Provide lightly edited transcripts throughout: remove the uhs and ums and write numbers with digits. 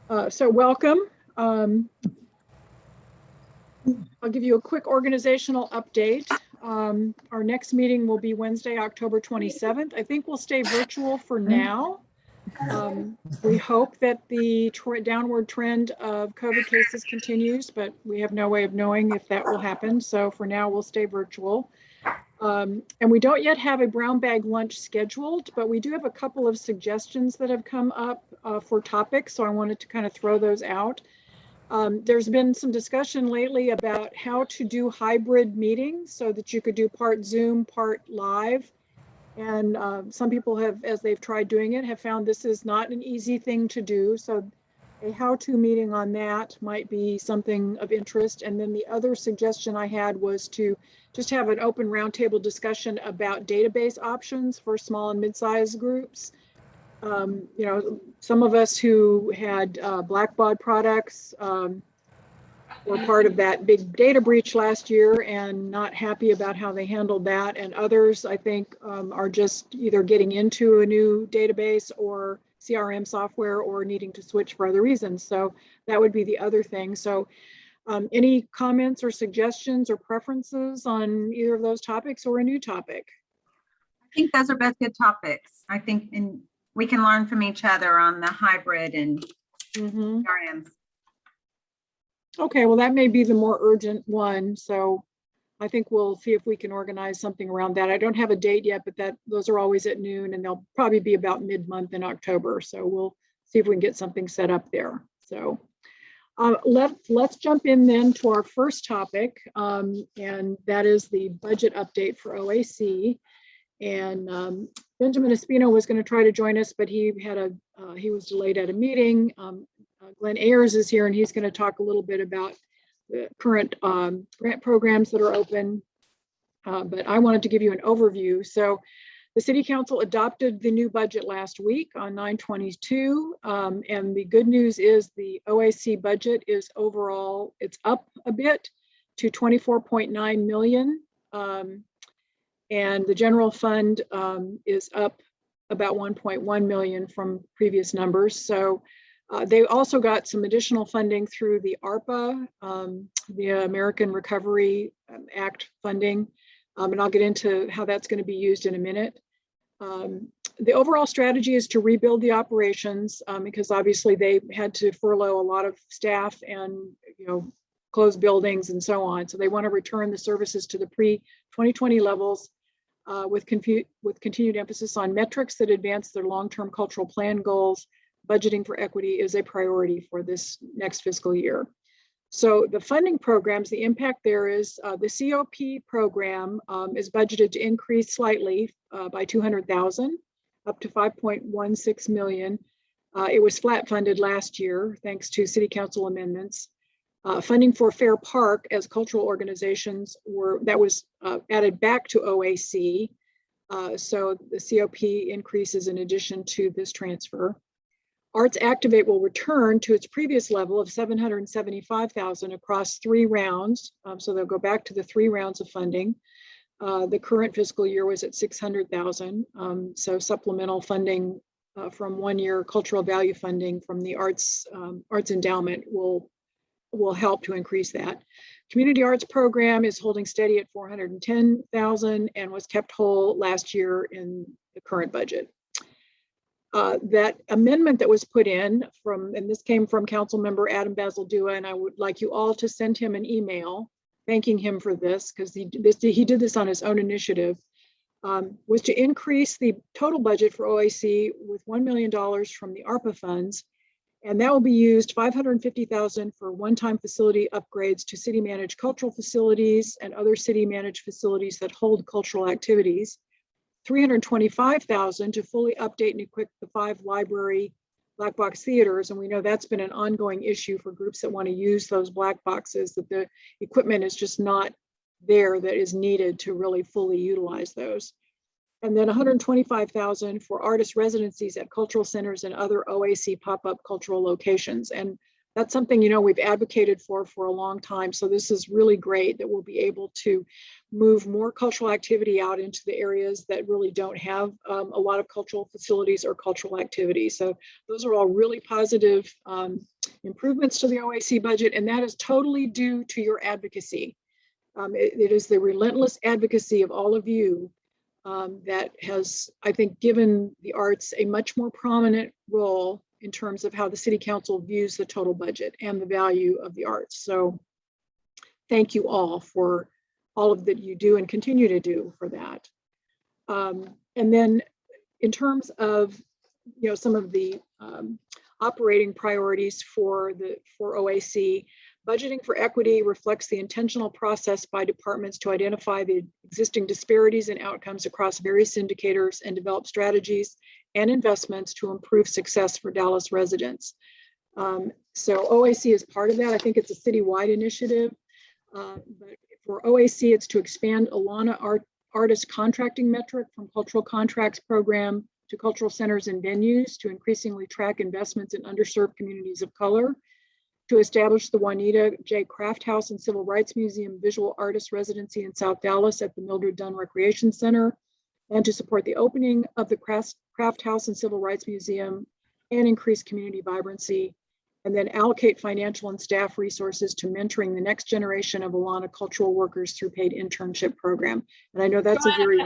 So welcome. I'll give you a quick organizational update. Our next meeting will be Wednesday, October 27th. I think we'll stay virtual for now. We hope that the downward trend of COVID cases continues, but we have no way of knowing if that will happen. So for now, we'll stay virtual. And we don't yet have a brown bag lunch scheduled, but we do have a couple of suggestions that have come up for topics. So I wanted to kind of throw those out. There's been some discussion lately about how to do hybrid meetings so that you could do part Zoom, part live. And some people have, as they've tried doing it, have found this is not an easy thing to do. So a how-to meeting on that might be something of interest. And then the other suggestion I had was to just have an open roundtable discussion about database options for small and mid-sized groups. You know, some of us who had Blackbaud products were part of that big data breach last year and not happy about how they handled that. And others, I think, are just either getting into a new database or CRM software or needing to switch for other reasons. So that would be the other thing. So any comments or suggestions or preferences on either of those topics or a new topic? I think those are both good topics. I think we can learn from each other on the hybrid and CRMs. Okay, well, that may be the more urgent one. So I think we'll see if we can organize something around that. I don't have a date yet, but those are always at noon and they'll probably be about mid-month in October. So we'll see if we can get something set up there. So let's jump in then to our first topic, and that is the budget update for OAC. And Benjamin Espino was going to try to join us, but he was delayed at a meeting. Glenn Ayers is here, and he's going to talk a little bit about the current grant programs that are open. But I wanted to give you an overview. So the City Council adopted the new budget last week on 9/22. And the good news is the OAC budget is overall, it's up a bit to 24.9 million. And the general fund is up about 1.1 million from previous numbers. So they also got some additional funding through the ARPA, the American Recovery Act funding. And I'll get into how that's going to be used in a minute. The overall strategy is to rebuild the operations because obviously they had to furlough a lot of staff and close buildings and so on. So they want to return the services to the pre-2020 levels with continued emphasis on metrics that advance their long-term cultural plan goals. Budgeting for equity is a priority for this next fiscal year. So the funding programs, the impact there is the COP program is budgeted to increase slightly by 200,000 up to 5.16 million. It was flat funded last year thanks to City Council amendments. Funding for Fair Park as cultural organizations was added back to OAC. So the COP increases in addition to this transfer. Arts Activate will return to its previous level of 775,000 across 3 rounds. So they'll go back to the 3 rounds of funding. The current fiscal year was at 600,000. So supplemental funding from 1 year cultural value funding from the arts endowment will help to increase that. Community arts program is holding steady at 410,000 and was kept whole last year in the current budget. That amendment that was put in and this came from Council Member Adam Basildua, and I would like you all to send him an email thanking him for this because he did this on his own initiative, was to increase the total budget for OAC with $1 million from the ARPA funds. And that will be used 550,000 for one-time facility upgrades to city managed cultural facilities and other city managed facilities that hold cultural activities. 325,000 to fully update and equip the 5 library black box theaters. And we know that's been an ongoing issue for groups that want to use those black boxes, that the equipment is just not there that is needed to really fully utilize those. And then 125,000 for artist residencies at cultural centers and other OAC pop-up cultural locations. And that's something, you know, we've advocated for a long time. So this is really great that we'll be able to move more cultural activity out into the areas that really don't have a lot of cultural facilities or cultural activity. So those are all really positive improvements to the OAC budget, and that is totally due to your advocacy. It is the relentless advocacy of all of you that has, I think, given the arts a much more prominent role in terms of how the city council views the total budget and the value of the arts. So thank you all for all of that you do and continue to do for that. And then in terms of, you know, some of the operating priorities for OAC, budgeting for equity reflects the intentional process by departments to identify the existing disparities and outcomes across various indicators and develop strategies and investments to improve success for Dallas residents. So OAC is part of that. I think it's a citywide initiative. But for OAC, it's to expand Alana artist contracting metric from cultural contracts program to cultural centers and venues to increasingly track investments in underserved communities of color, to establish the Juanita J. Craft House and Civil Rights Museum Visual Artist Residency in South Dallas at the Mildred Dunn Recreation Center, and to support the opening of the Craft House and Civil Rights Museum and increase community vibrancy, and then allocate financial and staff resources to mentoring the next generation of Alana cultural workers through paid internship program. And I know that's a very—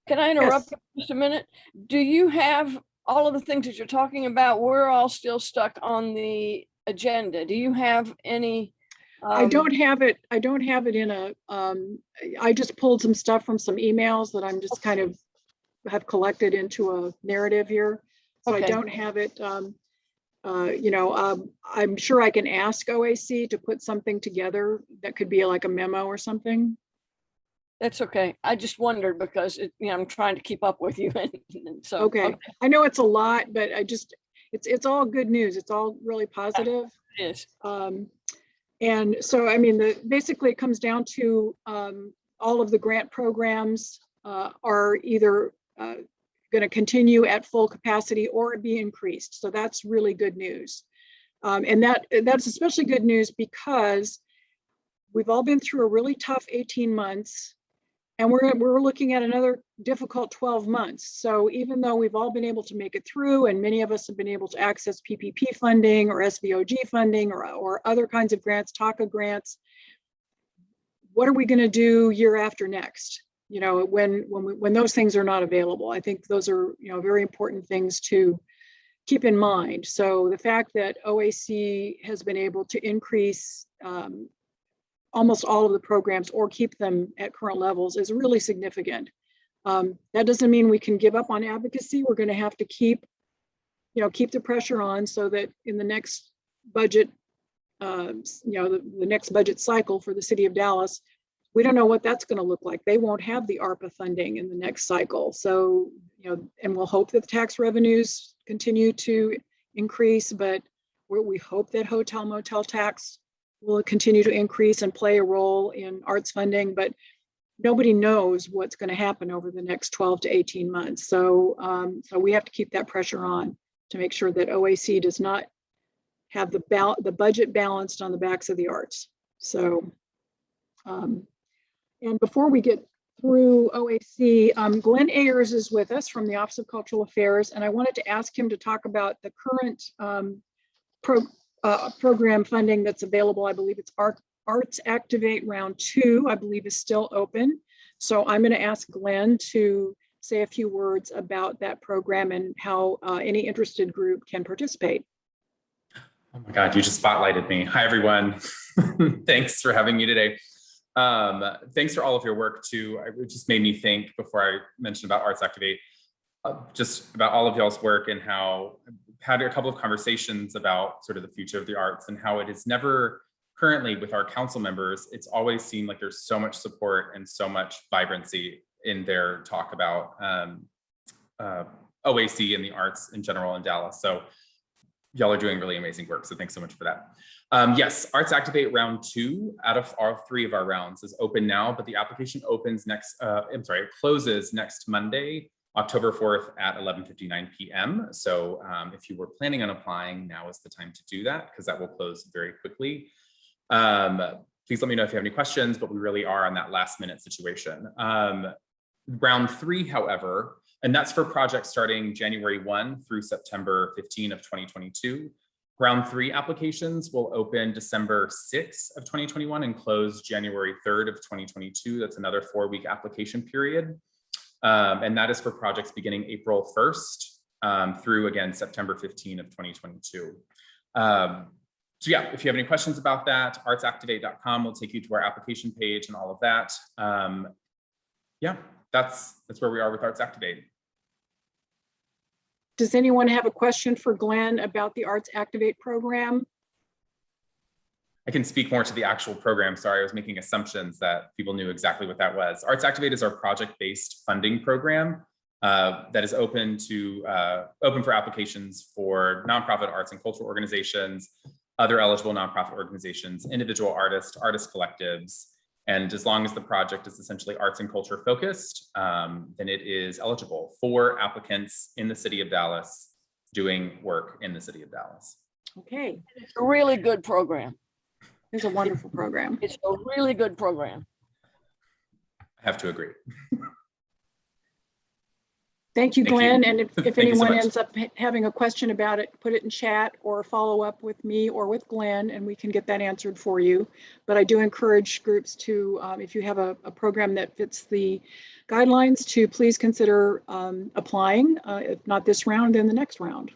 Can I interrupt for just a minute? Do you have all of the things that you're talking about? We're all still stuck on the agenda. Do you have any? I don't have it. I don't have it in a, I just pulled some stuff from some emails that I'm just kind of have collected into a narrative here. So Okay. I don't have it. You know, I'm sure I can ask OAC to put something together that could be like a memo or something. That's okay. I just wondered because you know, I'm trying to keep up with you. And so Okay. I know it's a lot, but I just, it's all good news. It's all really positive. It is. And so, I mean, basically it comes down to all of the grant programs are either going to continue at full capacity or be increased. So that's really good news. And that's especially good news because we've all been through a really tough 18 months and we're looking at another difficult 12 months. So even though we've all been able to make it through and many of us have been able to access PPP funding or SVOG funding or other kinds of grants, TACA grants, what are we going to do year after next? You know, when those things are not available. I think those are, you know, very important things to keep in mind. So the fact that OAC has been able to increase almost all of the programs or keep them at current levels is really significant. That doesn't mean we can give up on advocacy. We're going to have to keep the pressure on so that in the next budget, you know, the next budget cycle for the city of Dallas, we don't know what that's going to look like. They won't have the ARPA funding in the next cycle. So, you know, and we'll hope that the tax revenues continue to increase, but we hope that hotel motel tax will continue to increase and play a role in arts funding, but nobody knows what's going to happen over the next 12 to 18 months. So, so we have to keep that pressure on to make sure that OAC does not have the budget balanced on the backs of the arts. So, and before we get through OAC, Glenn Ayers is with us from the Office of Cultural Affairs, and I wanted to ask him to talk about the current program funding that's available. I believe it's Arts Activate Round 2, I believe is still open. So I'm going to ask Glenn to say a few words about that program and how any interested group can participate. Oh my God, you just spotlighted me. Hi, everyone. Thanks for having me today. Thanks for all of your work too. It just made me think before I mentioned about Arts Activate, just about all of y'all's work and how I've had a couple of conversations about sort of the future of the arts and how it is never currently with our council members, it's always seemed like there's so much support and so much vibrancy in their talk about OAC and the arts in general in Dallas. So y'all are doing really amazing work. So thanks so much for that. Yes, Arts Activate Round 2 out of our 3 of our rounds is open now, but the application opens next, it closes next Monday, October 4th at 11:59 p.m. So if you were planning on applying, now is the time to do that because that will close very quickly. Please let me know if you have any questions, but we really are on that last minute situation. Round 3, however, and that's for projects starting January 1 through September 15 of 2022. Round 3 applications will open December 6 of 2021 and close January 3rd of 2022. That's another 4-week application period. And that is for projects beginning April 1st through, again, September 15 of 2022. So yeah, if you have any questions about that, artsactivate.com will take you to our application page and all of that. Yeah, that's where we are with Arts Activate. Does anyone have a question for Glenn about the Arts Activate program? I can speak more to the actual program. Sorry, I was making assumptions that people knew exactly what that was. Arts Activate is our project-based funding program that is open for applications for nonprofit arts and cultural organizations, other eligible nonprofit organizations, individual artists, artist collectives. And as long as the project is essentially arts and culture focused, then it is eligible for applicants in the city of Dallas doing work in the city of Dallas. Okay, It's a really good program. it's a wonderful program. It's a really good program. I have to agree. Thank you, Thank you. Glenn. And if Thank you so anyone much. ends up having a question about it, put it in chat or follow up with me or with Glenn, and we can get that answered for you. But I do encourage groups to, if you have a program that fits the guidelines, to please consider applying, if not this round, then the next round.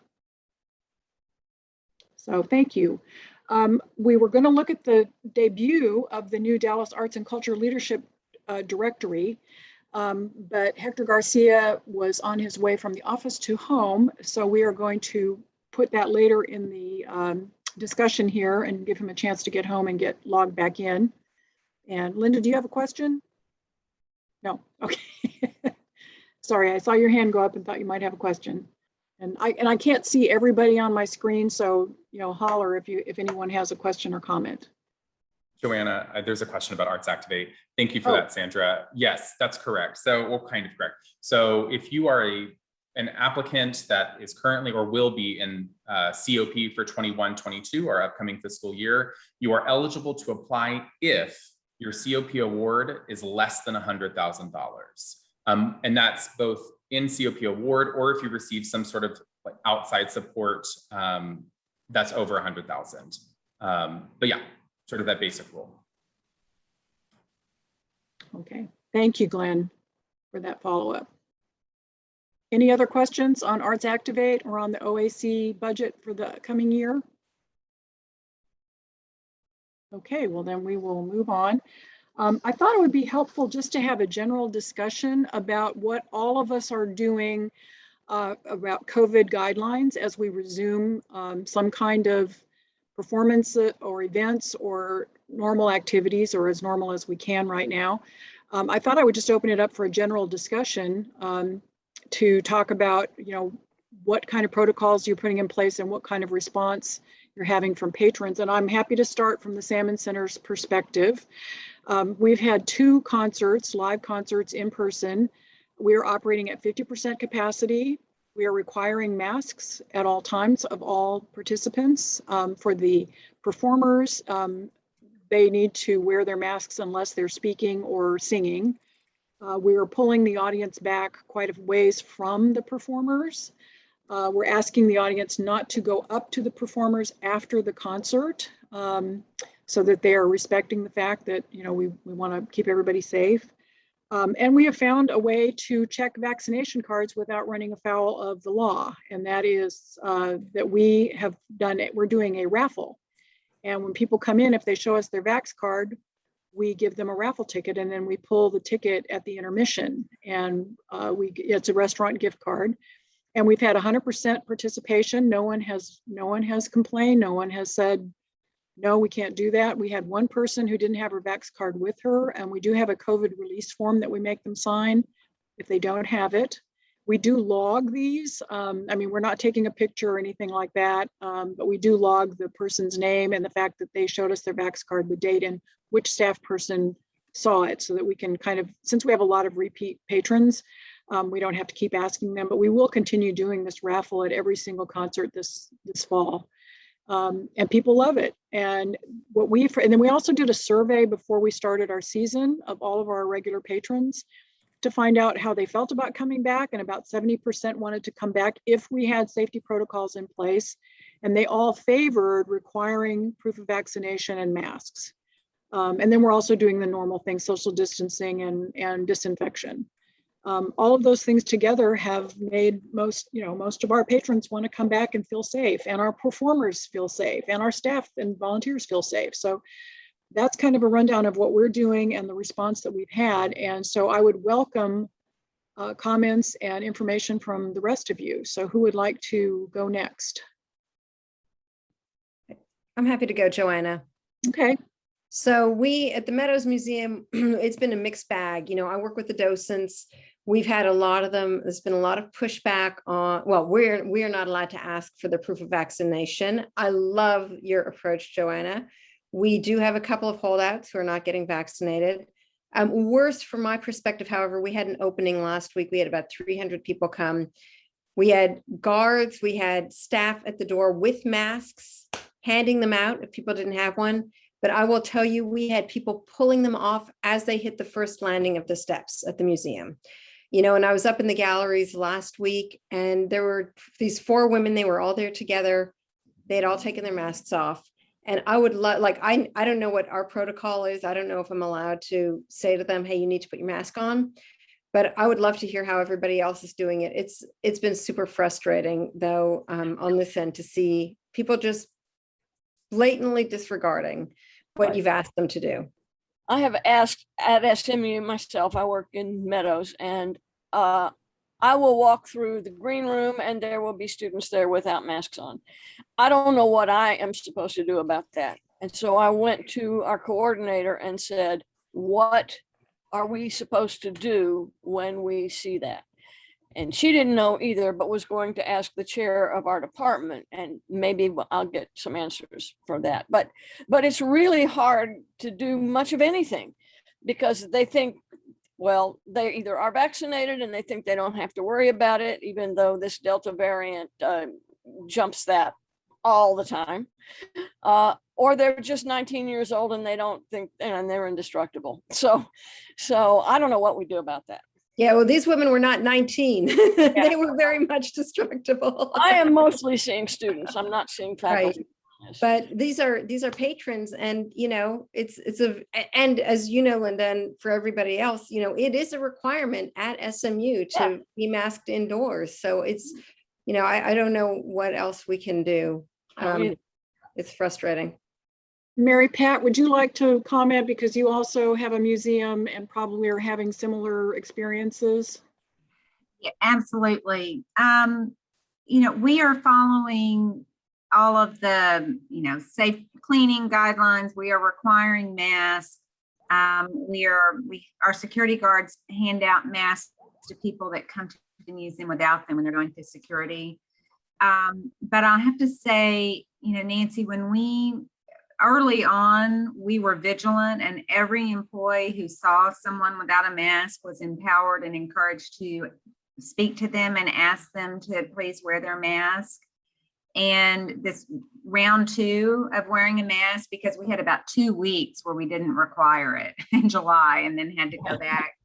So thank you. We were going to look at the debut of the new Dallas Arts and Culture Leadership Directory. But Hector Garcia was on his way from the office to home, so we are going to put that later in the discussion here and give him a chance to get home and get logged back in. And Linda, do you have a question? No, okay. Sorry, I saw your hand go up and thought you might have a question. And I can't see everybody on my screen, so holler if anyone has a question or comment. Joanna, there's a question about Arts Activate. Thank you for that, Sandra. Yes, that's correct. So, well, kind of correct. So if you are an applicant that is currently or will be in COP for 21-22, our upcoming fiscal year, you are eligible to apply if your COP award is less than $100,000. And that's both in COP award or if you receive some sort of like outside support that's over 100,000. But yeah, sort of that basic rule. Okay, thank you, Glenn, for that follow-up. Any other questions on Arts Activate or on the OAC budget for the coming year? Okay, well then we will move on. I thought it would be helpful just to have a general discussion about what all of us are doing about COVID guidelines as we resume some kind of performance or events or normal activities, or as normal as we can right now. I thought I would just open it up for a general discussion to talk about, what kind of protocols you're putting in place and what kind of response you're having from patrons. And I'm happy to start from the Salmon Center's perspective. We've had 2 concerts, live concerts in person. We're operating at 50% capacity. We are requiring masks at all times of all participants. For the performers, they need to wear their masks unless they're speaking or singing. We are pulling the audience back quite a ways from the performers. We're asking the audience not to go up to the performers after the concert so that they are respecting the fact that, we want to keep everybody safe. And we have found a way to check vaccination cards without running afoul of the law. And that is that we have done it. We're doing a raffle. And when people come in, if they show us their Vax card, we give them a raffle ticket and then we pull the ticket at the intermission. And it's a restaurant gift card. And we've had 100% participation. No one has complained. No one has said, no, we can't do that. We had one person who didn't have her Vax card with her, and we do have a COVID release form that we make them sign if they don't have it. We do log these. We're not taking a picture or anything like that, but we do log the person's name and the fact that they showed us their Vax card, the date, and which staff person saw it, so that we can kind of, since we have a lot of repeat patrons, We don't have to keep asking them, but we will continue doing this raffle at every single concert this fall. And people love it. And then we also did a survey before we started our season of all of our regular patrons to find out how they felt about coming back. And about 70% wanted to come back if we had safety protocols in place. And they all favored requiring proof of vaccination and masks. And then we're also doing the normal things, social distancing and disinfection. All of those things together have made most of our patrons want to come back and feel safe, and our performers feel safe, and our staff and volunteers feel safe. So that's kind of a rundown of what we're doing and the response that we've had. And so I would welcome comments and information from the rest of you. So who would like to go next? I'm happy to go, Joanna. Okay. So we at the Meadows Museum, it's been a mixed bag. I work with the docents. We've had a lot of them. There's been a lot of pushback on, well, we are not allowed to ask for the proof of vaccination. I love your approach, Joanna. We do have a couple of holdouts who are not getting vaccinated. Worse from my perspective, however, we had an opening last week. We had about 300 people come. We had guards, we had staff at the door with masks, handing them out if people didn't have one. But I will tell you, we had people pulling them off as they hit the first landing of the steps at the museum. And I was up in the galleries last week, and there were these 4 women, they were all there together. They had all taken their masks off. And I would I don't know what our protocol is. I don't know if I'm allowed to say to them, hey, you need to put your mask on. But I would love to hear how everybody else is doing it. It's been super frustrating, though, on this end to see people just blatantly disregarding what you've asked them to do. I have asked at SMU myself, I work in Meadows, and I will walk through the green room and there will be students there without masks on. I don't know what I am supposed to do about that. And so I went to our coordinator and said, what are we supposed to do when we see that? And she didn't know either, but was going to ask the chair of our department, and maybe I'll get some answers for that. But it's really hard to do much of anything because they think, well, they either are vaccinated and they think they don't have to worry about it, even though this Delta variant jumps that all the time, or they're just 19 years old and they don't think, and they're indestructible. So I don't know what we do about that. Yeah, well, these women were not 19. They were very much destructible. I am mostly seeing students. I'm not seeing faculty. Right. But these are patrons, and and as you know, Linda, and for everybody else, it is a requirement at SMU to be masked indoors. So it's, I don't know what else we can do. It's frustrating. Mary Pat, would you like to comment, because you also have a museum and probably are having similar experiences? Yeah, absolutely. We are following all of the, safe cleaning guidelines. We are requiring masks. Our security guards hand out masks to people that come to the museum without them when they're going through security. But I have to say, Nancy, early on, we were vigilant, and every employee who saw someone without a mask was empowered and encouraged to speak to them and ask them to please wear their mask. And this round 2 of wearing a mask, because we had about 2 weeks where we didn't require it in July and then had to go back.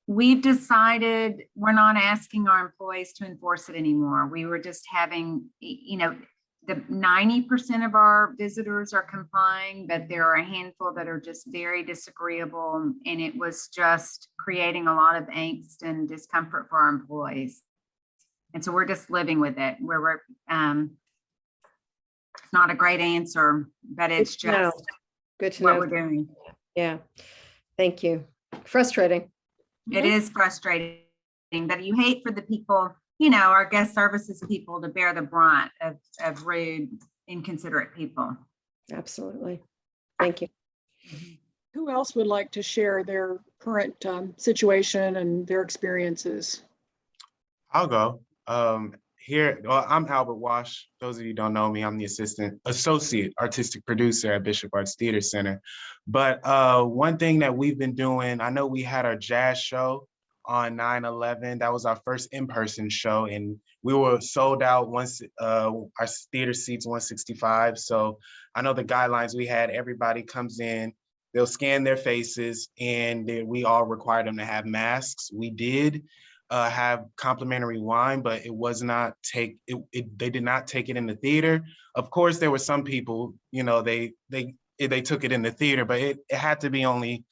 We've decided we're not asking our employees to enforce it anymore. We were just having, the 90% of our visitors are complying, but there are a handful that are just very disagreeable. And it was just creating a lot of angst and discomfort for our employees. And so we're just living with it. We're not a great answer, but it's just good to what know. we're doing. Yeah. Thank you. Frustrating. It is frustrating, but you hate for the people, our guest services people to bear the brunt of rude, inconsiderate people. Absolutely. Thank you. Who else would like to share their current situation and their experiences? I'll go. I'm Albert Wash. Those of you who don't know me, I'm the associate artistic producer at Bishop Arts Theater Center. But one thing that we've been doing, I know we had our jazz show on 9/11. That was our first in-person show, and we were sold out once our theater seats 165. So I know the guidelines we had, everybody comes in, they'll scan their faces, and then we all required them to have masks. We did have complimentary wine, but it was not they did not take it in the theater. Of course, there were some people, you know, they took it in the theater, but it had to be only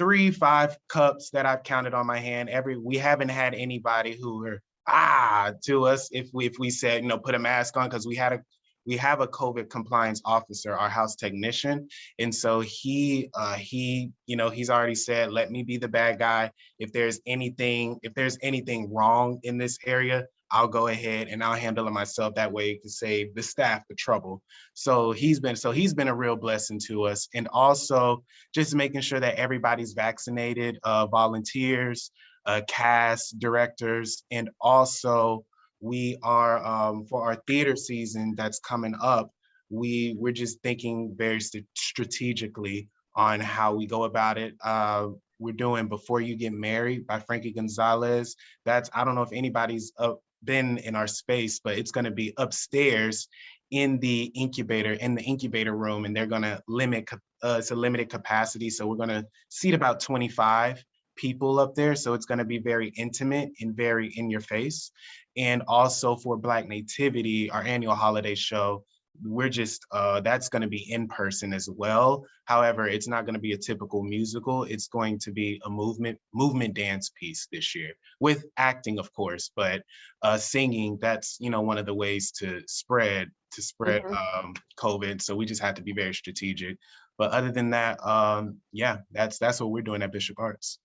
3-5 cups that I've counted on my hand. We haven't had anybody who were to us if we said, you know, put a mask on, because we have a COVID compliance officer, our house technician. And so he, you know, he's already said, let me be the bad guy. If there's anything wrong in this area, I'll go ahead and I'll handle it myself. That way it can save the staff the trouble. So he's been a real blessing to us. And also just making sure that everybody's vaccinated, volunteers, cast, directors, and also we are, for our theater season that's coming up, we're just thinking very strategically on how we go about it. We're doing Before You Get Married by Frankie Gonzalez. I don't know if anybody's been in our space, but it's going to be upstairs in the incubator room, and they're going to it's a limited capacity. So we're going to seat about 25 people up there. So it's going to be very intimate and very in your face. And also for Black Nativity, our annual holiday show, we're just, that's going to be in person as well. However, it's not going to be a typical musical. It's going to be a movement dance piece this year with acting, of course, but singing, that's, you know, one of the ways to spread COVID. So we just have to be very strategic. But other than that, yeah, that's what we're doing at Bishop Arts.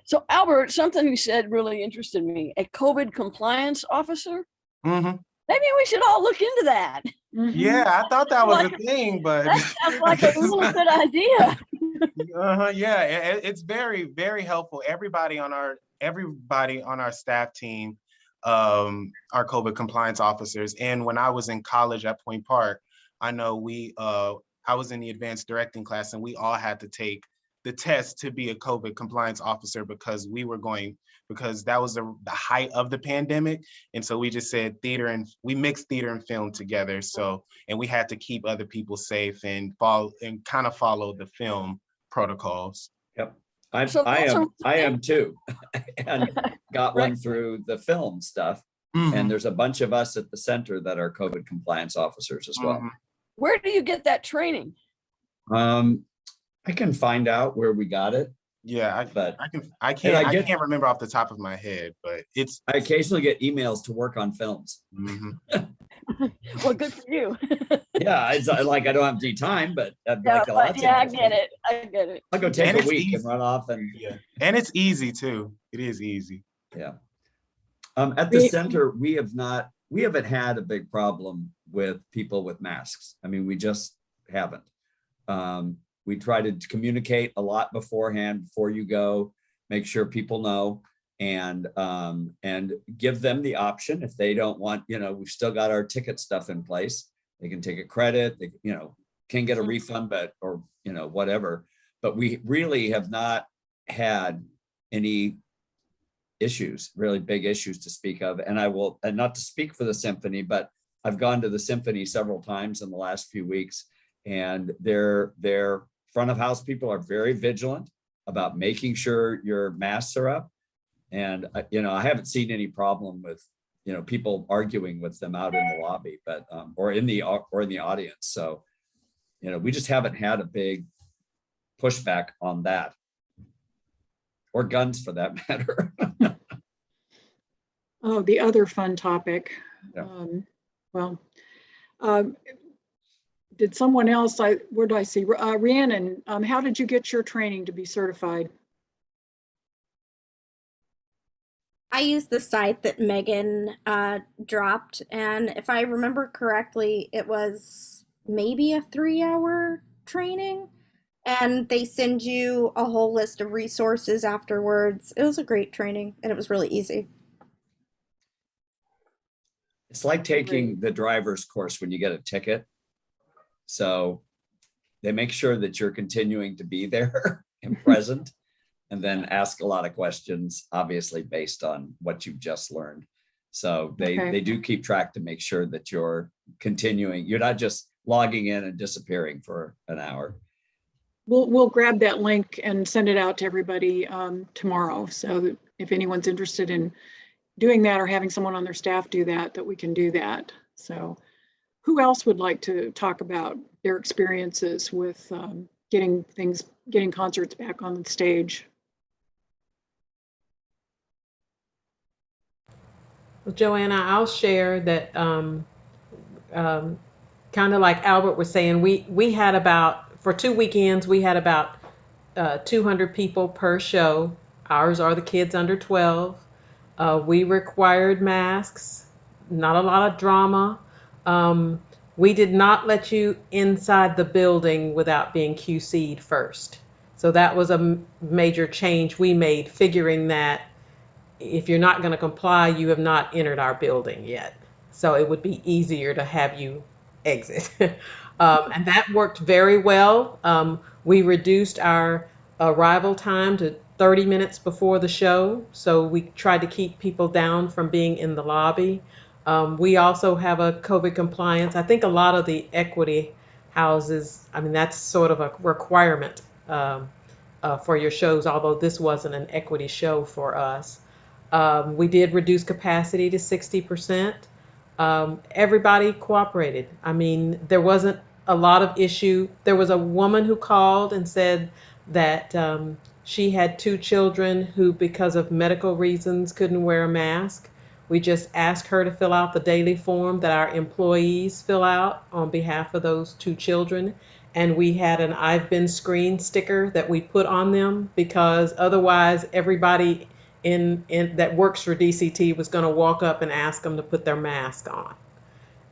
So Albert, something you said really interested me. A COVID compliance officer? Mm-hmm. Maybe we should all look into that. Yeah, I thought that was a thing, but that sounds like a really good idea. Yeah, it's very, very helpful. Everybody on our staff team are COVID compliance officers. And when I was in college at Point Park, I know I was in the advanced directing class, and we all had to take the test to be a COVID compliance officer because that was the height of the pandemic. And so we just said we mixed theater and film together. So, and we had to keep other people safe and kind of follow the film protocols. Yep. I am too, and got one through the film stuff. Mm-hmm. And there's a bunch of us at the center that are COVID compliance officers as well. Mm-hmm. Where do you get that training? I can find out where we got it. Yeah, I can't remember off the top of my head, but I occasionally get emails to work on films. Mm-hmm. Well, good for you. Yeah, it's like I don't have any time, but I'd like a lot. Yeah, I get it. I'll go take a week and run off, and and it's easy too. It is easy. Yeah. At the center, we haven't had a big problem with people with masks. I mean, we just haven't. We try to communicate a lot beforehand, before you go, make sure people know, and give them the option. If they don't want, we've still got our ticket stuff in place. They can take a credit, they, can get a refund, or whatever. But we really have not had any issues, really big issues to speak of. And not to speak for the symphony, but I've gone to the symphony several times in the last few weeks, and their front of house people are very vigilant about making sure your masks are up. And, I haven't seen any problem with, people arguing with them out in the lobby, but, or in the audience. So, we just haven't had a big pushback on that, or guns for that matter. Oh, the other fun topic. Yeah. Did someone else, where do I see? Rhiannon, how did you get your training to be certified? I used the site that Megan dropped, and if I remember correctly, it was maybe a 3-hour training, and they send you a whole list of resources afterwards. It was a great training, and it was really easy. It's like taking the driver's course when you get a ticket. So they make sure that you're continuing to be there and present. and then ask a lot of questions, obviously based on what you've just learned. So they do keep track to make sure that you're continuing. You're not just logging in and disappearing for an hour. We'll grab that link and send it out to everybody tomorrow. So that if anyone's interested in doing that or having someone on their staff do that, that we can do that. So who else would like to talk about their experiences with getting concerts back on the stage? Well, Joanna, I'll share that kind of like Albert was saying, we had about, for 2 weekends, we had about 200 people per show. Ours are the kids under 12. We required masks, not a lot of drama. We did not let you inside the building without being QC'd first. So that was a major change we made, figuring that if you're not going to comply, you have not entered our building yet. So it would be easier to have you exit. And that worked very well. We reduced our arrival time to 30 minutes before the show. So we tried to keep people down from being in the lobby. We also have a COVID compliance. I think a lot of the equity houses, I mean, that's sort of a requirement for your shows, although this wasn't an equity show for us. We did reduce capacity to 60%. Everybody cooperated. I mean, there wasn't a lot of issue. There was a woman who called and said that she had 2 children who, because of medical reasons, couldn't wear a mask. We just asked her to fill out the daily form that our employees fill out on behalf of those 2 children. And we had an "I've been screened" sticker that we put on them, because otherwise everybody in that works for DCT was going to walk up and ask them to put their mask on.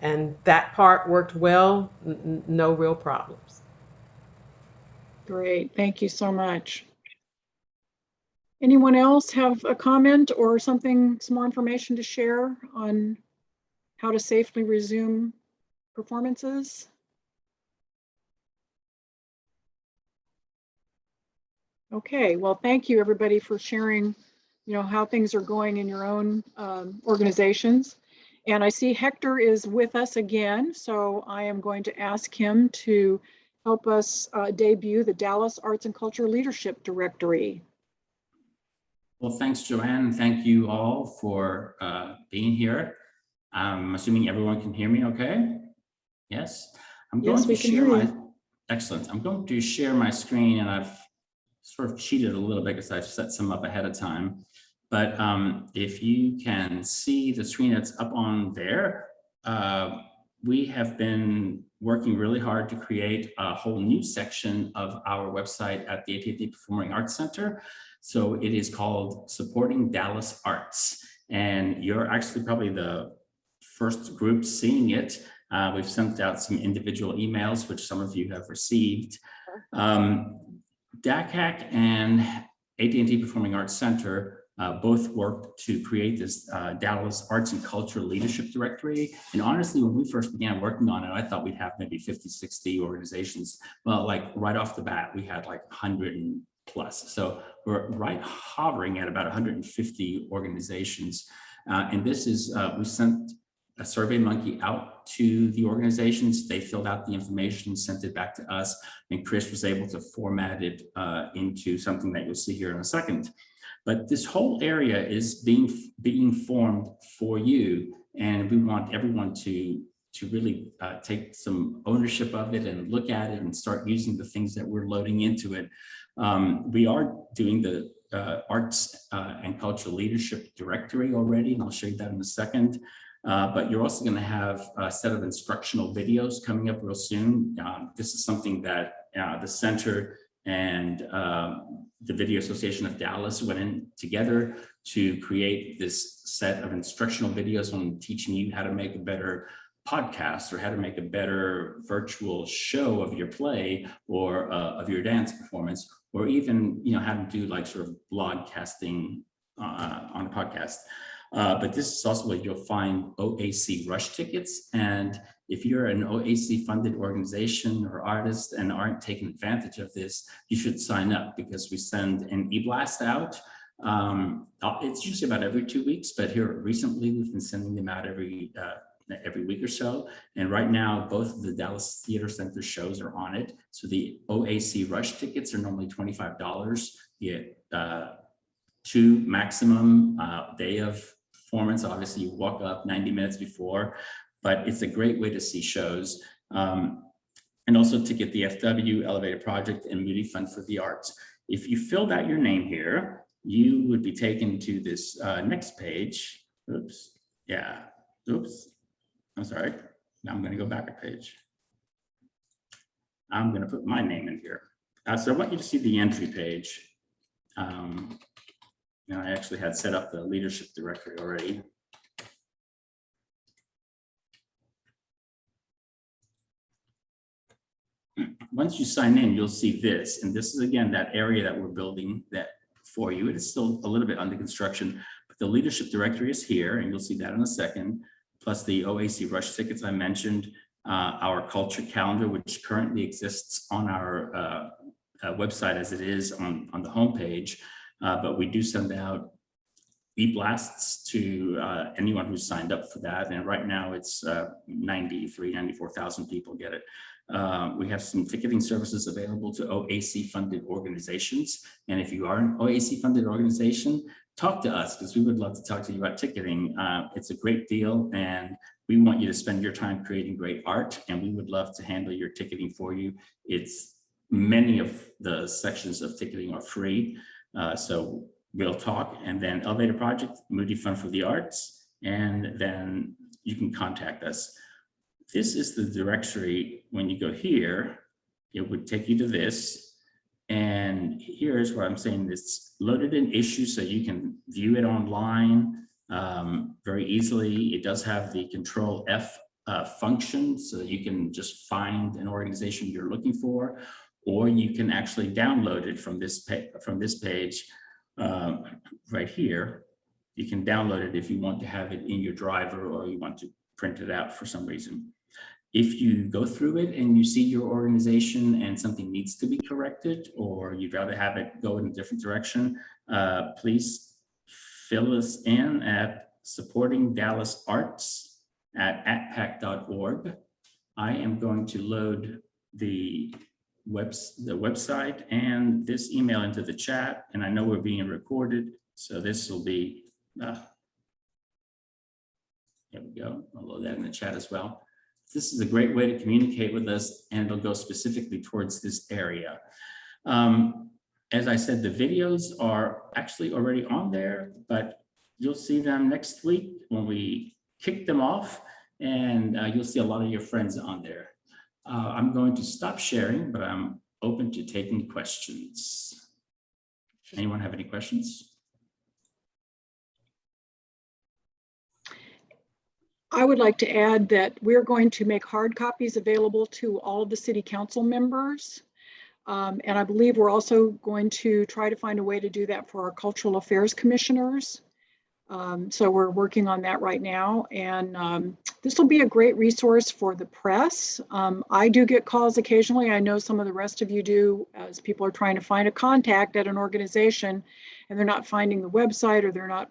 And that part worked well, no real problems. Great, thank you so much. Anyone else have a comment or some more information to share on how to safely resume performances? Okay, well, thank you everybody for sharing, how things are going in your own organizations. And I see Hector is with us again, so I am going to ask him to help us debut the Dallas Arts and Culture Leadership Directory. Well, thanks, Joanne. Thank you all for being here. I'm assuming everyone can hear me okay? Yes? Yes, we can hear you. Excellent. I'm going to share my screen, and I've sort of cheated a little bit because I've set some up ahead of time. But if you can see the screen that's up on there, we have been working really hard to create a whole new section of our website at the AT&T Performing Arts Center. So it is called Supporting Dallas Arts. And you're actually probably the first group seeing it. We've sent out some individual emails, which some of you have received. DACAC and AT&T Performing Arts Center both worked to create this Dallas Arts and Culture Leadership Directory. And honestly, when we first began working on it, I thought we'd have maybe 50, 60 organizations. Well, like right off the bat, we had like 100 plus. So we're right hovering at about 150 organizations. And this is, we sent a Survey Monkey out to the organizations. They filled out the information, sent it back to us, and Chris was able to format it into something that you'll see here in a second. But this whole area is being formed for you, and we want everyone to really take some ownership of it and look at it and start using the things that we're loading into it. We are doing the Arts and Culture Leadership Directory already, and I'll show you that in a second. But you're also going to have a set of instructional videos coming up real soon. This is something that the center and the Video Association of Dallas went in together to create this set of instructional videos on teaching you how to make a better podcast or how to make a better virtual show of your play or of your dance performance, or even how to do like sort of broadcasting on a podcast. But this is also where you'll find OAC rush tickets. And if you're an OAC funded organization or artist and aren't taking advantage of this, you should sign up, because we send an e-blast out. It's usually about every 2 weeks, but here recently we've been sending them out every week or so. And right now, both of the Dallas Theater Center shows are on it. So the OAC rush tickets are normally $25. You get 2 maximum day of performance. Obviously, you walk up 90 minutes before, but it's a great way to see shows. And also to get the FW, Elevated Project, and Moody Fund for the Arts. If you filled out your name here, you would be taken to this next page. Oops. Yeah. Oops. I'm sorry. Now I'm going to go back a page. I'm going to put my name in here. So I want you to see the entry page. Now I actually had set up the leadership directory already. Once you sign in, you'll see this. And this is, again, that area that we're building that for you. It is still a little bit under construction, but the leadership directory is here, and you'll see that in a second. Plus the OAC rush tickets I mentioned, our culture calendar, which currently exists on our website as it is on the homepage, but we do send out e-blasts to anyone who's signed up for that. And right now it's 94,000 people get it. We have some ticketing services available to OAC funded organizations. And if you are an OAC funded organization, talk to us, because we would love to talk to you about ticketing. It's a great deal, and we want you to spend your time creating great art, and we would love to handle your ticketing for you. Many of the sections of ticketing are free. So we'll talk. And then Elevator Project, Moody Fund for the Arts, and then you can contact us. This is the directory. When you go here, it would take you to this. And here's where I'm saying it's loaded in issues, so you can view it online very easily. It does have the Control F function, so that you can just find an organization you're looking for, or you can actually download it from this page right here. You can download it if you want to have it in your driver, or you want to print it out for some reason. If you go through it and you see your organization and something needs to be corrected, or you'd rather have it go in a different direction, please fill us in at supportingdallasarts@atpac.org. I am going to load the website and this email into the chat, and I know we're being recorded, so this will be, there we go. I'll load that in the chat as well. This is a great way to communicate with us, and it'll go specifically towards this area. As I said, the videos are actually already on there, but you'll see them next week when we kick them off, and you'll see a lot of your friends on there. I'm going to stop sharing, but I'm open to taking questions. Anyone have any questions? I would like to add that we're going to make hard copies available to all of the city council members. And I believe we're also going to try to find a way to do that for our cultural affairs commissioners. So we're working on that right now. And this will be a great resource for the press. I do get calls occasionally. I know some of the rest of you do, as people are trying to find a contact at an organization and they're not finding the website, or they're not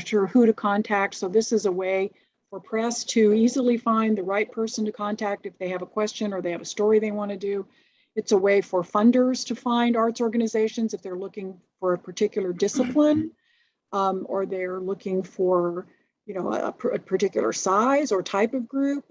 sure who to contact. So this is a way for press to easily find the right person to contact if they have a question or they have a story they want to do. It's a way for funders to find arts organizations if they're looking for a particular discipline, or they're looking for, a particular size or type of group.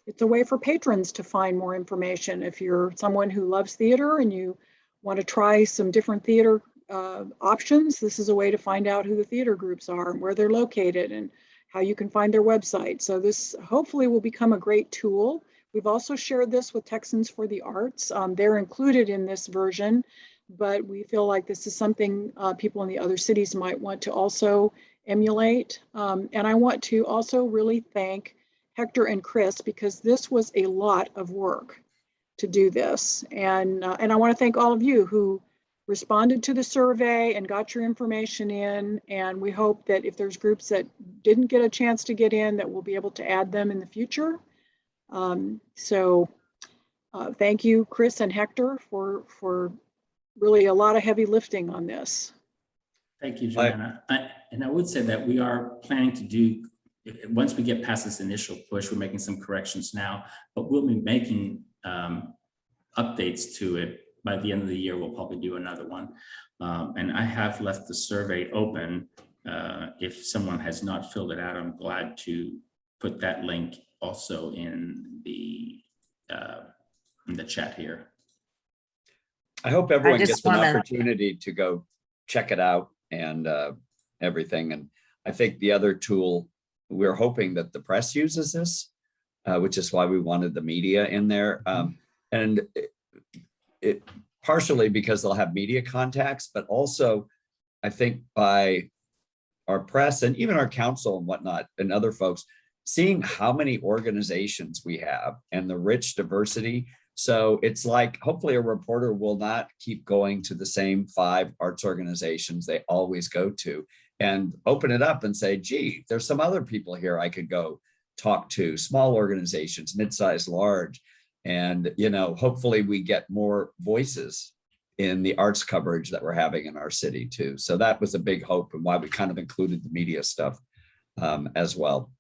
It's a way for patrons to find more information. If you're someone who loves theater and you want to try some different theater options, this is a way to find out who the theater groups are and where they're located and how you can find their website. So this hopefully will become a great tool. We've also shared this with Texans for the Arts. They're included in this version, but we feel like this is something people in the other cities might want to also emulate. And I want to also really thank Hector and Chris, because this was a lot of work to do this. And I want to thank all of you who responded to the survey and got your information in. And we hope that if there's groups that didn't get a chance to get in, that we'll be able to add them in the future. Thank you, Chris and Hector, for really a lot of heavy lifting on this. Thank you, Joanna. And I would say that we are planning to do, once we get past this initial push, we're making some corrections now, but we'll be making updates to it. By the end of the year, we'll probably do another one. And I have left the survey open. If someone has not filled it out, I'm glad to put that link also in the chat here. I hope everyone just gets an wanna- opportunity to go check it out and everything. And I think the other tool, we're hoping that the press uses this, which is why we wanted the media in there. And it partially because they'll have media contacts, but also I think by our press and even our council and whatnot and other folks, seeing how many organizations we have and the rich diversity. So it's like, hopefully a reporter will not keep going to the same 5 arts organizations they always go to, and open it up and say, gee, there's some other people here I could go talk to, small organizations, mid-sized, large. And, you know, hopefully we get more voices in the arts coverage that we're having in our city too. So that was a big hope and why we kind of included the media stuff as well.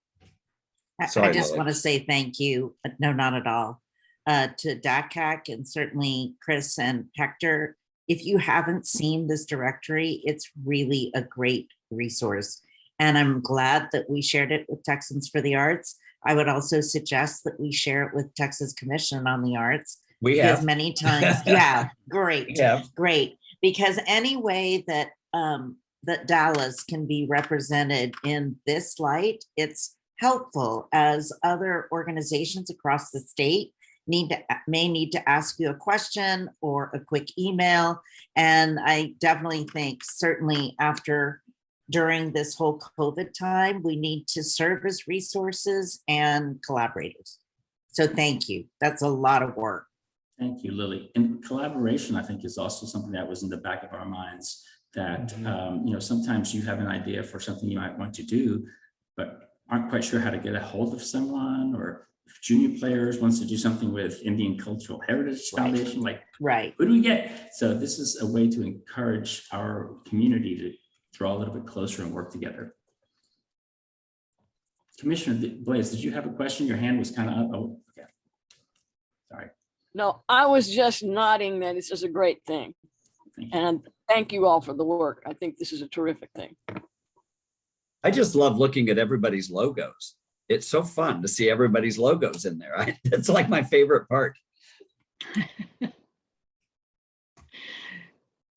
Sorry, I just Lily. want to say thank you, but no, not at all, to DACAC and certainly Chris and Hector. If you haven't seen this directory, it's really a great resource. And I'm glad that we shared it with Texans for the Arts. I would also suggest that we share it with Texas Commission on the Arts. We Because have many times, yeah, great, Yeah. great. Because any way that that Dallas can be represented in this light, it's helpful, as other organizations across the state may need to ask you a question or a quick email. And I definitely think, certainly during this whole COVID time, we need to serve as resources and collaborators. So thank you. That's a lot of work. Thank you, Lily. And collaboration, I think, is also something that was in the back of our minds, that you know, sometimes you have an idea for something you might want to do, but aren't quite sure how to get a hold of someone, or if Junior Players wants to do something with Indian Cultural Heritage Foundation, like, Right. who do we get? So this is a way to encourage our community to draw a little bit closer and work together. Commissioner Blaze, did you have a question? Your hand was kind of up. Oh, okay. Sorry. No, I was just nodding that this is a great thing. Thank you. And thank you all for the work. I think this is a terrific thing. I just love looking at everybody's logos. It's so fun to see everybody's logos in there. It's like my favorite part. Does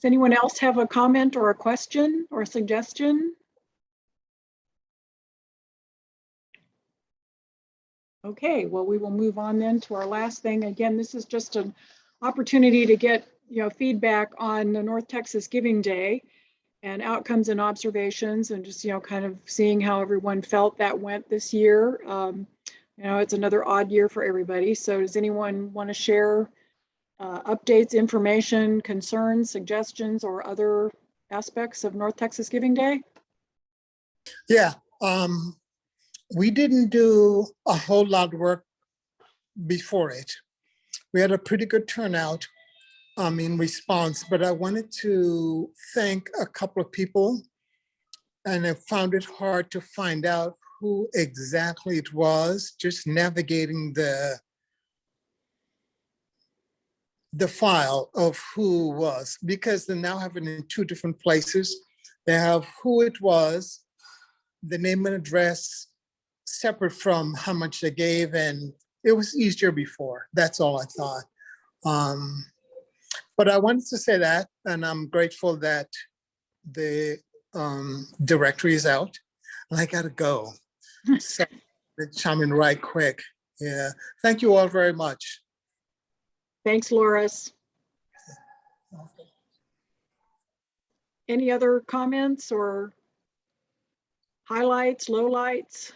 anyone else have a comment or a question or a suggestion? Okay, well, we will move on then to our last thing. Again, this is just an opportunity to get, you know, feedback on the North Texas Giving Day and outcomes and observations, and just, you know, kind of seeing how everyone felt that went this year. You know, it's another odd year for everybody. So does anyone want to share updates, information, concerns, suggestions, or other aspects of North Texas Giving Day? Yeah, we didn't do a whole lot of work before it. We had a pretty good turnout in response, but I wanted to thank a couple of people, and I found it hard to find out who exactly it was, just navigating the file of who was, because they now have it in 2 different places. They have who it was, the name and address, separate from how much they gave, and it was easier before. That's all I thought. But I wanted to say that, and I'm grateful that the directory is out, and I gotta go. So it's coming right quick. Yeah, thank you all very much. Thanks, Loris. Any other comments or highlights, lowlights?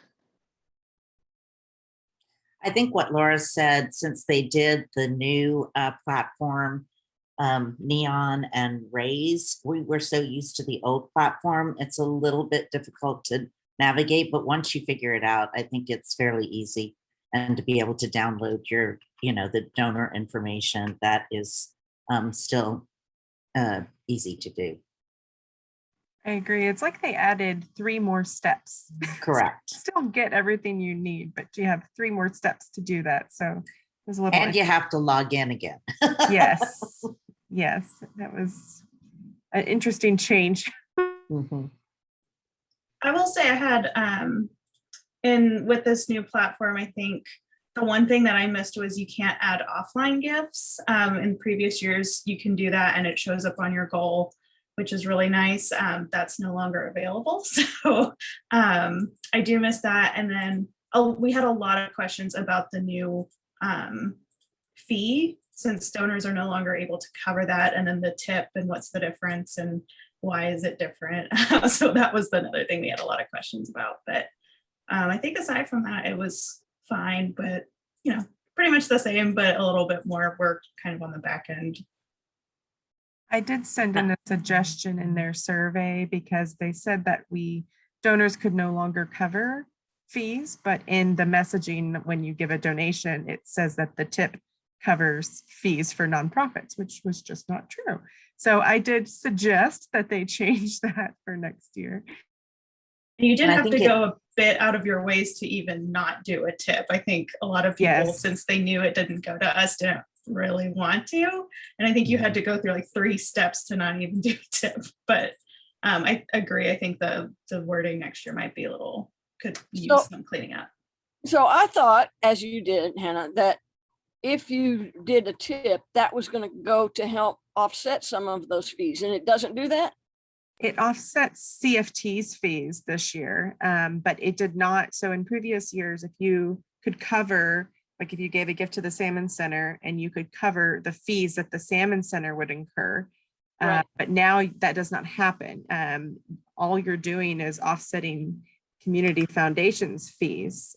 I think what Laura said, since they did the new platform, Neon and Raise. We were so used to the old platform. It's a little bit difficult to navigate, but once you figure it out, I think it's fairly easy. And to be able to download your, the donor information, that is still easy to do. I agree. It's like they added 3 more steps. Correct. Still get everything you need, but you have 3 more steps to do that. So it was a little. And you have to log in again. Yes. Yes. That was an interesting change. Mm-hmm. I will say I had with this new platform, I think the one thing that I missed was you can't add offline gifts. In previous years, you can do that and it shows up on your goal, which is really nice. That's no longer available. So I do miss that. And then we had a lot of questions about the new fee, since donors are no longer able to cover that. And then the tip and what's the difference and why is it different? So that was another thing we had a lot of questions about. But I think aside from that, it was fine, but pretty much the same, but a little bit more work kind of on the back end. I did send in a suggestion in their survey because they said that donors could no longer cover fees, but in the messaging, when you give a donation, it says that the tip covers fees for nonprofits, which was just not true. So I did suggest that they change that for next year. You did have to go a bit out of your ways to even not do a tip. I think a lot of people, since they knew it didn't go to us, didn't really want to. And I think you had to go through like 3 steps to not even do a tip. But I agree. I think the wording next year might be could use some cleaning up. So I thought, as you did, Hannah, that if you did a tip, that was going to go to help offset some of those fees, and it doesn't do that? It offsets CFT's fees this year, but it did not. So in previous years, if you could cover, like if you gave a gift to the Salmon Center and you could cover the fees that the Salmon Center would incur, right. But now that does not happen. All you're doing is offsetting community foundations fees.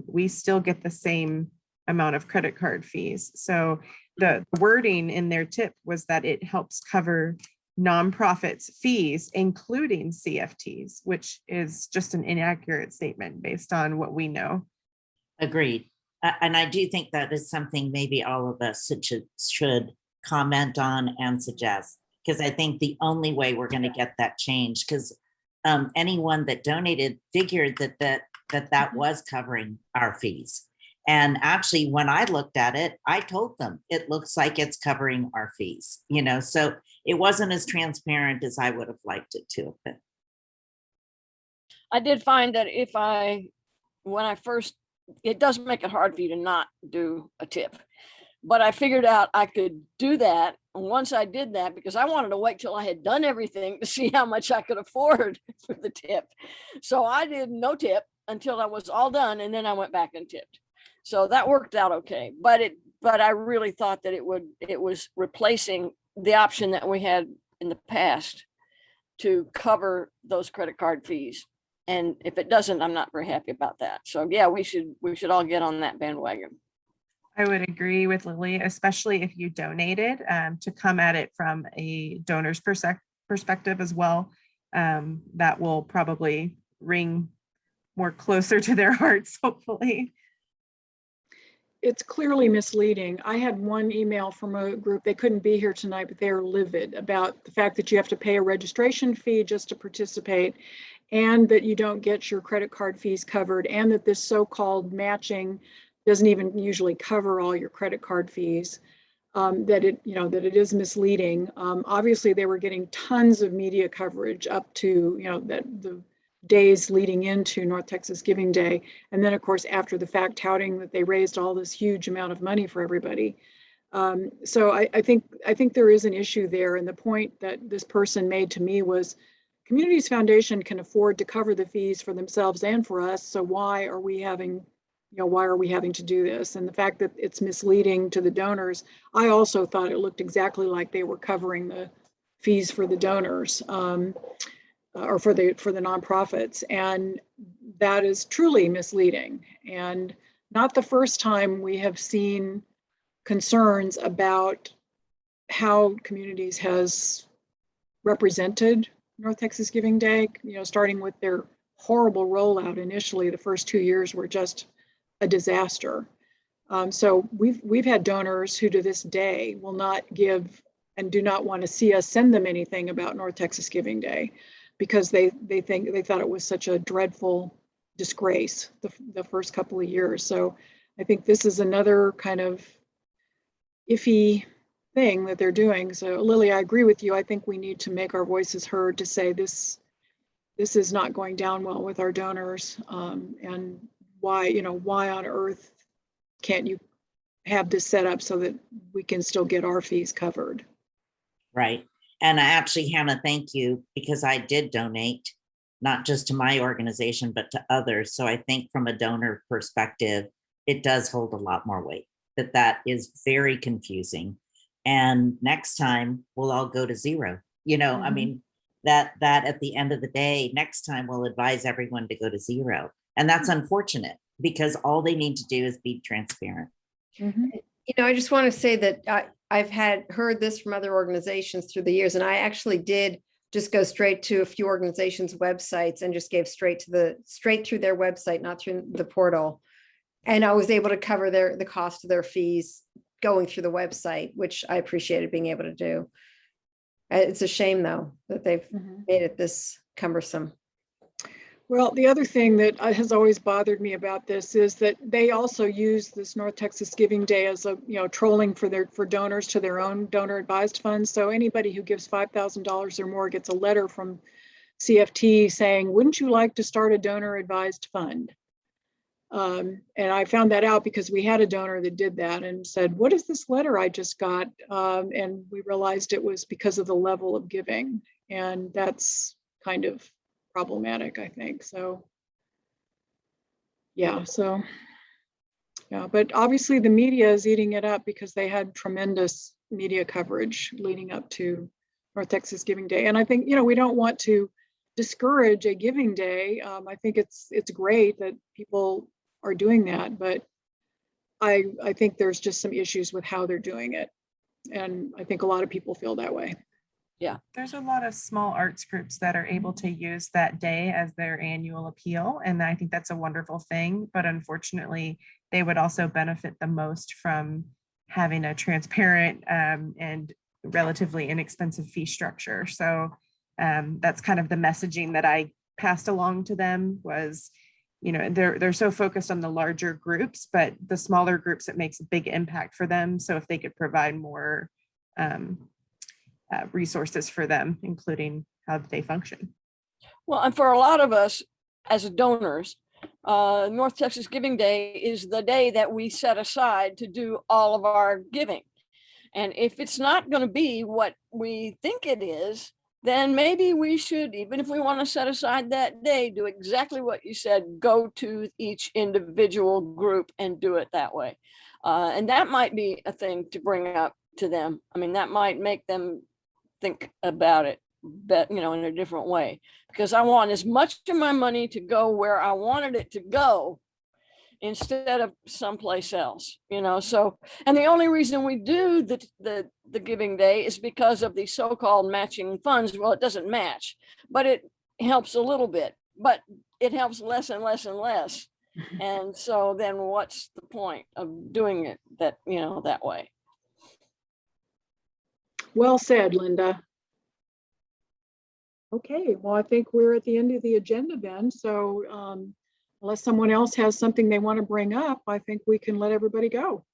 We still get the same amount of credit card fees. So the wording in their tip was that it helps cover nonprofits fees, including CFTs, which is just an inaccurate statement based on what we know. Agreed. And I do think that is something maybe all of us should comment on and suggest, because I think the only way we're going to get that change, because anyone that donated figured that was covering our fees. And actually, when I looked at it, I told them it looks like it's covering our fees, so it wasn't as transparent as I would have liked it to have been. I did find that it does make it hard for you to not do a tip, but I figured out I could do that. And once I did that, because I wanted to wait till I had done everything to see how much I could afford for the tip. So I did no tip until I was all done. And then I went back and tipped. So that worked out okay. But I really thought that it was replacing the option that we had in the past to cover those credit card fees. And if it doesn't, I'm not very happy about that. So yeah, we should all get on that bandwagon. I would agree with Lily, especially if you donated, to come at it from a donor's perspective as well. That will probably ring more closer to their hearts, hopefully. It's clearly misleading. I had one email from a group, they couldn't be here tonight, but they're livid about the fact that you have to pay a registration fee just to participate, and that you don't get your credit card fees covered, and that this so-called matching doesn't even usually cover all your credit card fees, that it is misleading. Obviously, they were getting tons of media coverage up to, the days leading into North Texas Giving Day. And then of course, after the fact, touting that they raised all this huge amount of money for everybody. So I think there is an issue there. And the point that this person made to me was, Communities Foundation can afford to cover the fees for themselves and for us. So why are we having to do this? And the fact that it's misleading to the donors, I also thought it looked exactly like they were covering the fees for the donors. Or for the nonprofits, and that is truly misleading, and not the first time we have seen concerns about how communities has represented North Texas Giving Day, starting with their horrible rollout initially. The first 2 years were just a disaster. So we've had donors who to this day will not give and do not want to see us send them anything about North Texas Giving Day because they thought it was such a dreadful disgrace the first couple of years. So I think this is another kind of iffy thing that they're doing. So Lily, I agree with you. I think we need to make our voices heard to say this is not going down well with our donors, and why on earth can't you have this set up so that we can still get our fees covered? Right. And actually, Hannah, thank you, because I did donate, not just to my organization, but to others. So I think from a donor perspective, it does hold a lot more weight. That is very confusing. And next time we'll all go to zero. I mean, that at the end of the day, next time we'll advise everyone to go to zero. And that's unfortunate because all they need to do is be transparent. I just want to say that I've heard this from other organizations through the years, and I actually did just go straight to a few organizations' websites and just gave straight through their website, not through the portal. And I was able to cover the cost of their fees going through the website, which I appreciated being able to do. It's a shame though, that they've made it this cumbersome. Well, the other thing that has always bothered me about this is that they also use this North Texas Giving Day as a, trolling for donors to their own donor advised funds. So anybody who gives $5,000 or more gets a letter from CFT saying, wouldn't you like to start a donor advised fund? And I found that out because we had a donor that did that and said, what is this letter I just got? And we realized it was because of the level of giving. And that's kind of problematic, I think. So, yeah, but obviously the media is eating it up because they had tremendous media coverage leading up to North Texas Giving Day. And I think, we don't want to discourage a giving day. I think it's great that people are doing that, but I think there's just some issues with how they're doing it. And I think a lot of people feel that way. Yeah. There's a lot of small arts groups that are able to use that day as their annual appeal. And I think that's a wonderful thing. But unfortunately, they would also benefit the most from having a transparent and relatively inexpensive fee structure. So that's kind of the messaging that I passed along to them was, they're so focused on the larger groups, but the smaller groups, it makes a big impact for them. So if they could provide more resources for them, including how they function. Well, and for a lot of us as donors, North Texas Giving Day is the day that we set aside to do all of our giving. And if it's not going to be what we think it is, then maybe we should, even if we want to set aside that day, do exactly what you said, go to each individual group and do it that way. And that might be a thing to bring up to them. I mean, that might make them think about it, in a different way, because I want as much of my money to go where I wanted it to go instead of someplace else, so, and the only reason we do the Giving Day is because of the so-called matching funds. Well, it doesn't match, but it helps a little bit, but it helps less and less and less. And so then what's the point of doing it that way? Well said, Linda. Okay, well, I think we're at the end of the agenda then. So unless someone else has something they want to bring up, I think we can let everybody go.